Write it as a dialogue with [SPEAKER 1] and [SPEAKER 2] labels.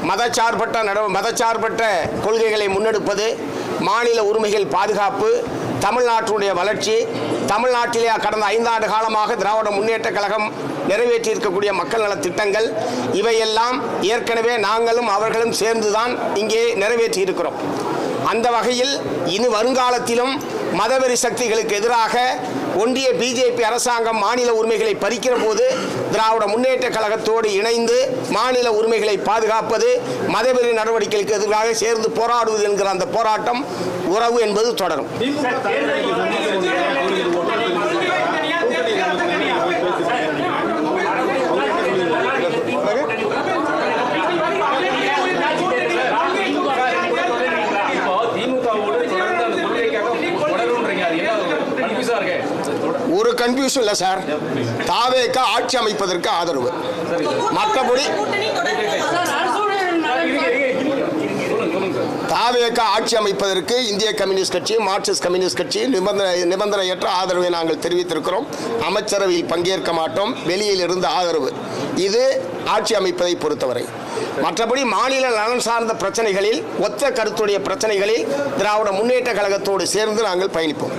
[SPEAKER 1] மதச்சார்பற்ற கொள்கைகளை முன்னெடுப்பது, மாநில உரிமைகள் பாதுகாப்பு, தமிழ்நாட்டுடைய வளர்ச்சி, தமிழ்நாட்டிலே கடந்த 5 ஆண்டு காலமாக திராவிட முன்னேற்ற கழகம் நிறைவேற்றியிருக்கக்கூடிய மக்கள் நல திட்டங்கள், இவையெல்லாம் ஏற்கனவே நாங்களும் அவர்களும் சேர்ந்துதான் இங்கே நிறைவேற்றி இருக்கிறோம். அந்த வகையில் இனி வருங்காலத்திலும் மதவெறி சக்திகளுக்கு எதிராக ஒன்றிய பிஜேபி அரசாங்கம் மாநில உரிமைகளை பறிக்கிற போது திராவிட முன்னேற்ற கழகத்தோடு இணைந்து மாநில உரிமைகளை பாதுகாப்பது, மதவெறி நடவடிக்கைகளுக்கு எதிராக சேர்ந்து போராடுவது என்கிற அந்த போராட்டம், உறவு என்பது தொடரும். ஒரு கன்ஃபியூஷன் இல்லை சார். தாவேக ஆட்சி அமைப்பதற்கு ஆதரவு, மற்றபடி தாவேக ஆட்சி அமைப்பதற்கு இந்திய கம்யூனிஸ்ட் கட்சி, மார்க்சிஸ்ட் கம்யூனிஸ்ட் கட்சி நிபந்தனையற்ற ஆதரவை நாங்கள் தெரிவித்திருக்கிறோம். அமைச்சரவையில் பங்கேற்க மாட்டோம், வெளியில் இருந்து ஆதரவு. இது ஆட்சி அமைப்பதை பொறுத்தவரை. மற்றபடி மாநில நலன் சார்ந்த பிரச்சனைகளில், ஒத்த கருத்துடைய பிரச்சனைகளில் திராவிட முன்னேற்ற கழகத்தோடு சேர்ந்து நாங்கள் பயணிப்போம்.